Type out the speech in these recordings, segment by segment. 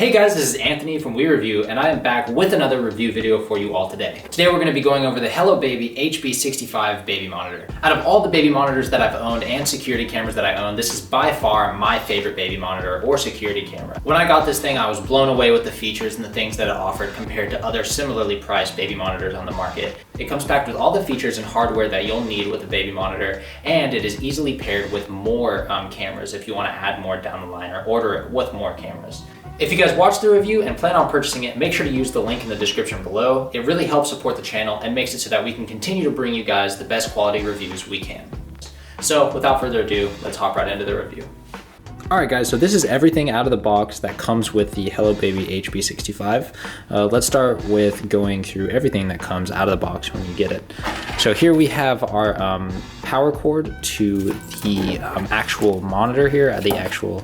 Hey guys, this is Anthony from We Review, and I am back with another review video for you all today. Today we're going to be going over the Hellobaby HB65 baby monitor. Out of all the baby monitors that I've owned and security cameras that I own, this is by far my favorite baby monitor or security camera. When I got this thing, I was blown away with the features and the things that it offered compared to other similarly priced baby monitors on the market. It comes packed with all the features and hardware that you'll need with a baby monitor, and it is easily paired with more cameras if you want to add more down the line or order it with more cameras. If you guys watched the review and plan on purchasing it, make sure to use the link in the description below. It really helps support the channel and makes it so that we can continue to bring you guys the best quality reviews we can. So without further ado, let's hop right into the review. All right guys, so this is everything out of the box that comes with the Hellobaby HB65. Let's start with going through everything that comes out of the box when you get it. So here we have our power cord to the actual monitor here, the actual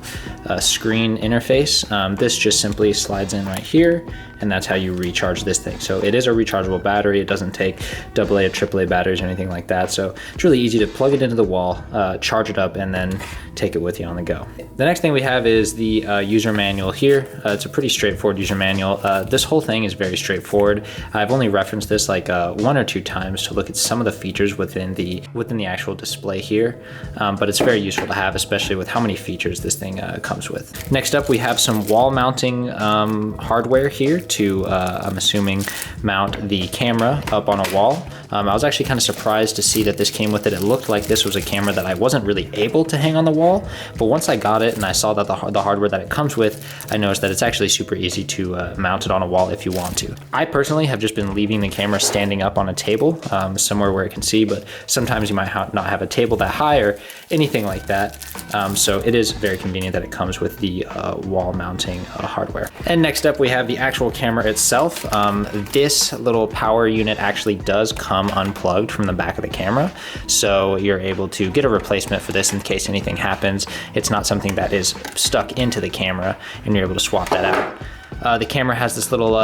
screen interface. This just simply slides in right here, and that's how you recharge this thing. So it is a rechargeable battery. It doesn't take AA or AAA batteries or anything like that. So it's really easy to plug it into the wall, charge it up, and then take it with you on the go. The next thing we have is the user manual here. It's a pretty straightforward user manual. This whole thing is very straightforward. I've only referenced this like 1 or 2 times to look at some of the features within the actual display here, but it's very useful to have, especially with how many features this thing comes with. Next up, we have some wall mounting hardware here to, I'm assuming, mount the camera up on a wall. I was actually kind of surprised to see that this came with it. It looked like this was a camera that I wasn't really able to hang on the wall, but once I got it and I saw that the hardware that it comes with, I noticed that it's actually super easy to mount it on a wall if you want to. I personally have just been leaving the camera standing up on a table, somewhere where it can see, but sometimes you might not have a table that high or anything like that. So it is very convenient that it comes with the wall mounting hardware. And next up, we have the actual camera itself. This little power unit actually does come unplugged from the back of the camera, so you're able to get a replacement for this in case anything happens. It's not something that is stuck into the camera, and you're able to swap that out. The camera has this little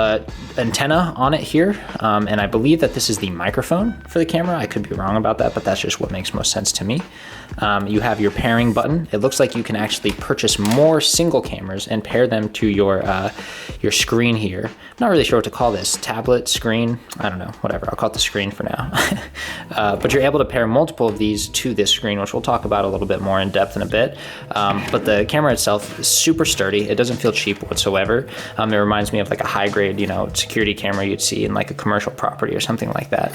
antenna on it here, and I believe that this is the microphone for the camera. I could be wrong about that, but that's just what makes most sense to me. You have your pairing button. It looks like you can actually purchase more single cameras and pair them to your screen here. I'm not really sure what to call this, tablet, screen, I don't know, whatever, I'll call it the screen for now. But you're able to pair multiple of these to this screen, which we'll talk about a little bit more in depth in a bit. But the camera itself is super sturdy. It doesn't feel cheap whatsoever. It reminds me of like a high grade, security camera you'd see in like a commercial property or something like that.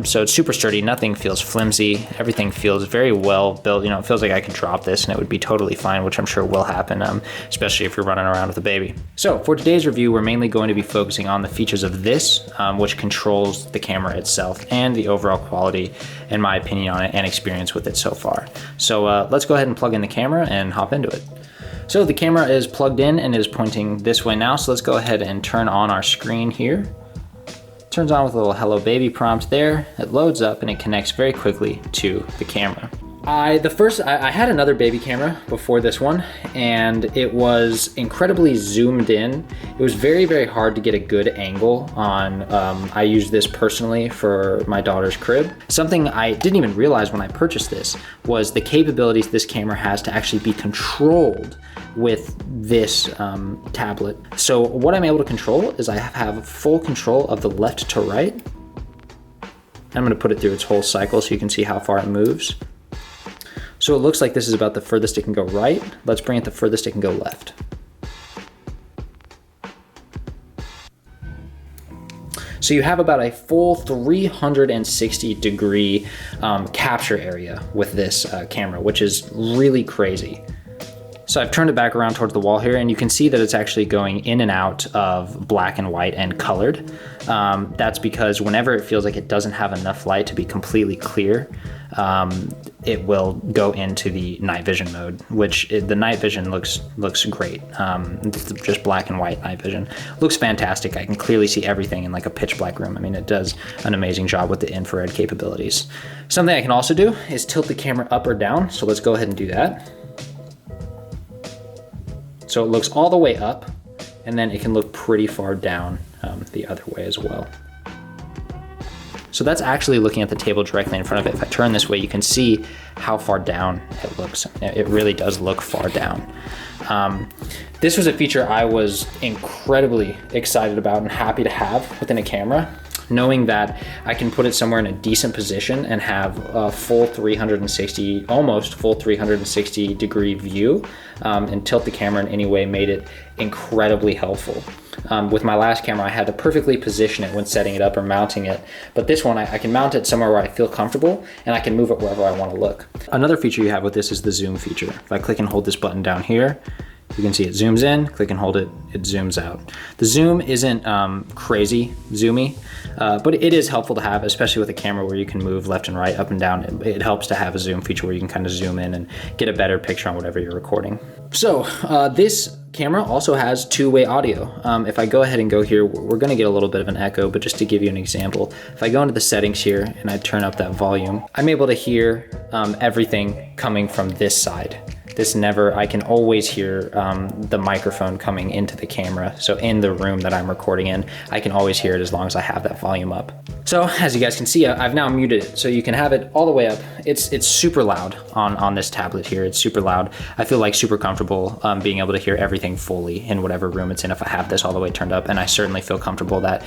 So it's super sturdy, nothing feels flimsy, everything feels very well built. It feels like I could drop this and it would be totally fine, which I'm sure will happen, especially if you're running around with a baby. So for today's review, we're mainly going to be focusing on the features of this, which controls the camera itself and the overall quality, in my opinion, on it and experience with it so far. So let's go ahead and plug in the camera and hop into it. So the camera is plugged in and is pointing this way now. So let's go ahead and turn on our screen here. Turns on with a little Hellobaby prompt there. It loads up and it connects very quickly to the camera. I had another baby camera before this one, and it was incredibly zoomed in. It was very, very hard to get a good angle on. I used this personally for my daughter's crib. Something I didn't even realize when I purchased this was the capabilities this camera has to actually be controlled with this tablet. So what I'm able to control is I have full control of the left to right. I'm gonna put it through its whole cycle so you can see how far it moves. So it looks like this is about the furthest it can go right. Let's bring it the furthest it can go left. So you have about a full 360-degree capture area with this camera, which is really crazy. So I've turned it back around towards the wall here, and you can see that it's actually going in and out of black and white and colored. That's because whenever it feels like it doesn't have enough light to be completely clear, it will go into the night vision mode, which the night vision looks great. Just black and white night vision. Looks fantastic. I can clearly see everything in like a pitch black room. I mean, it does an amazing job with the infrared capabilities. Something I can also do is tilt the camera up or down. So let's go ahead and do that. So it looks all the way up, and then it can look pretty far down the other way as well. So that's actually looking at the table directly in front of it. If I turn this way, you can see how far down it looks. It really does look far down. This was a feature I was incredibly excited about and happy to have within a camera, knowing that I can put it somewhere in a decent position and have a full 360, almost full 360 degree view, and tilt the camera in any way made it incredibly helpful. With my last camera, I had to perfectly position it when setting it up or mounting it. But this one, I can mount it somewhere where I feel comfortable and I can move it wherever I want to look. Another feature you have with this is the zoom feature. If I click and hold this button down here, you can see it zooms in, click and hold it, it zooms out. The zoom isn't crazy zoomy, but it is helpful to have, especially with a camera where you can move left and right, up and down. It helps to have a zoom feature where you can kind of zoom in and get a better picture on whatever you're recording. So this camera also has two-way audio. If I go ahead and go here, we're gonna get a little bit of an echo, but just to give you an example, if I go into the settings here and I turn up that volume, I'm able to hear everything coming from this side. I can always hear the microphone coming into the camera. So in the room that I'm recording in, I can always hear it as long as I have that volume up. So as you guys can see, I've now muted it so you can have it all the way up. It's super loud on this tablet here. It's super loud. I feel like super comfortable being able to hear everything fully in whatever room it's in if I have this all the way turned up. And I certainly feel comfortable that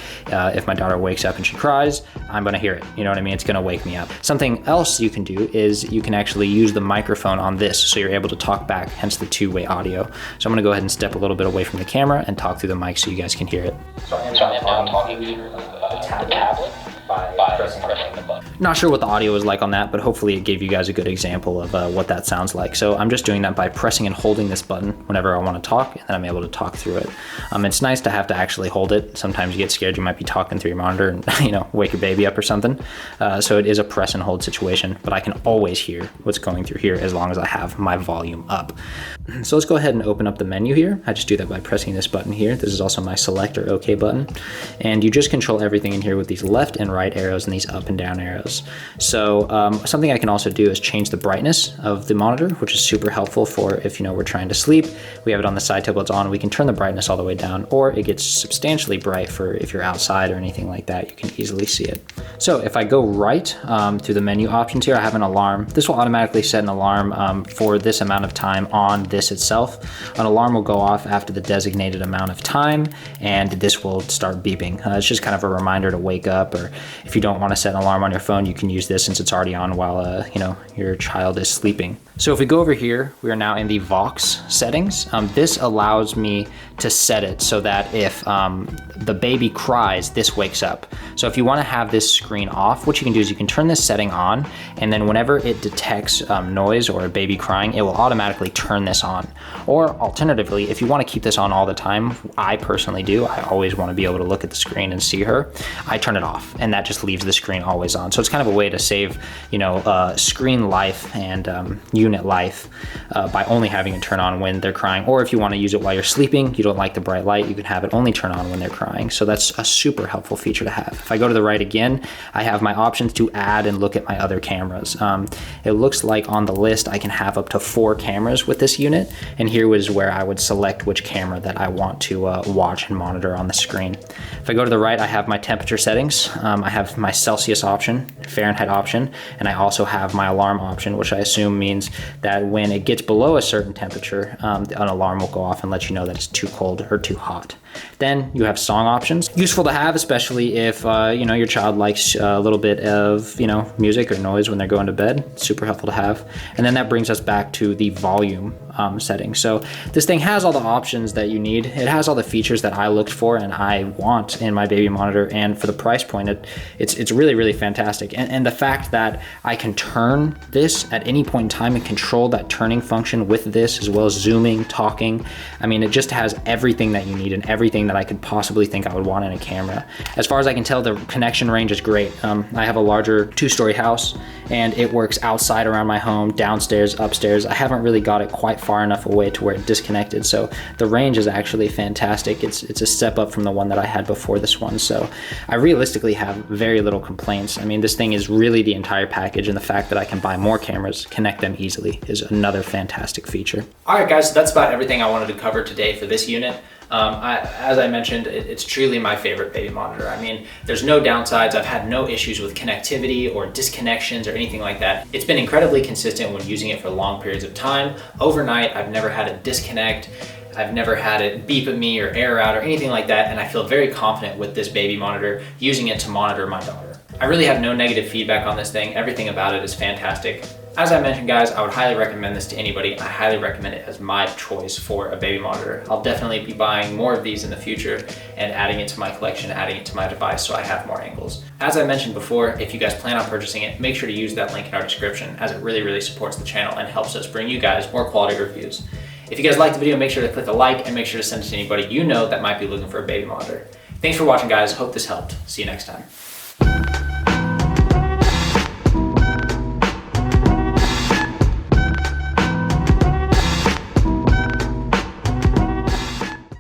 if my daughter wakes up and she cries, I'm gonna hear it. You know what I mean? It's gonna wake me up. Something else you can do is you can actually use the microphone on this so you're able to talk back, hence the two-way audio. So I'm gonna go ahead and step a little bit away from the camera and talk through the mic so you guys can hear it. So I am now talking through the tablet by pressing the button. Not sure what the audio is like on that, but hopefully it gave you guys a good example of what that sounds like. So I'm just doing that by pressing and holding this button whenever I want to talk, and then I'm able to talk through it. It's nice to have to actually hold it. Sometimes you get scared you might be talking through your monitor and wake your baby up or something. So it is a press and hold situation, but I can always hear what's going through here as long as I have my volume up. So let's go ahead and open up the menu here. I just do that by pressing this button here. This is also my select or OK button. And you just control everything in here with these left and right arrows and these up and down arrows. So something I can also do is change the brightness of the monitor, which is super helpful for if we're trying to sleep. We have it on the side table, it's on. We can turn the brightness all the way down, or it gets substantially bright for if you're outside or anything like that. You can easily see it. So if I go right through the menu options here, I have an alarm. This will automatically set an alarm for this amount of time on this itself. An alarm will go off after the designated amount of time, and this will start beeping. It's just kind of a reminder to wake up, or if you don't want to set an alarm on your phone, you can use this since it's already on while your child is sleeping. So if we go over here, we are now in the Vox settings. This allows me to set it so that if the baby cries, this wakes up. So if you want to have this screen off, what you can do is you can turn this setting on, and then whenever it detects noise or a baby crying, it will automatically turn this on. Or alternatively, if you want to keep this on all the time, I personally do, I always want to be able to look at the screen and see her, I turn it off, and that just leaves the screen always on. So it's kind of a way to save screen life and unit life by only having it turn on when they're crying. Or if you want to use it while you're sleeping, you don't like the bright light, you can have it only turn on when they're crying. So that's a super helpful feature to have. If I go to the right again, I have my options to add and look at my other cameras. It looks like on the list I can have up to 4 cameras with this unit, and here was where I would select which camera that I want to watch and monitor on the screen. If I go to the right, I have my temperature settings. I have my Celsius option, Fahrenheit option, and I also have my alarm option, which I assume means that when it gets below a certain temperature, an alarm will go off and let you know that it's too cold or too hot. Then you have song options, useful to have, especially if your child likes a little bit of music or noise when they're going to bed. Super helpful to have. And then that brings us back to the volume settings. So this thing has all the options that you need. It has all the features that I looked for and I want in my baby monitor, and for the price point, it's really, really fantastic. And the fact that I can turn this at any point in time and control that turning function with this, as well as zooming, talking. I mean, it just has everything that you need and everything that I could possibly think I would want in a camera. As far as I can tell, the connection range is great. I have a larger 2-story house, and it works outside around my home, downstairs, upstairs. I haven't really got it quite far enough away to where it disconnected, so the range is actually fantastic. It's a step up from the one that I had before this one, so I realistically have very little complaints. I mean, this thing is really the entire package, and the fact that I can buy more cameras, connect them easily, is another fantastic feature. All right, guys, so that's about everything I wanted to cover today for this unit. As I mentioned, it's truly my favorite baby monitor. I mean, there's no downsides. I've had no issues with connectivity or disconnections or anything like that. It's been incredibly consistent when using it for long periods of time. Overnight, I've never had a disconnect. I've never had it beep at me or air out or anything like that, and I feel very confident with this baby monitor, using it to monitor my daughter. I really have no negative feedback on this thing. Everything about it is fantastic. As I mentioned, guys, I would highly recommend this to anybody. I highly recommend it as my choice for a baby monitor. I'll definitely be buying more of these in the future and adding it to my collection, adding it to my device so I have more angles. As I mentioned before, if you guys plan on purchasing it, make sure to use that link in our description, as it really, really supports the channel and helps us bring you guys more quality reviews. If you guys liked the video, make sure to click the like and make sure to send it to anybody you know that might be looking for a baby monitor. Thanks for watching, guys. Hope this helped. See you next time.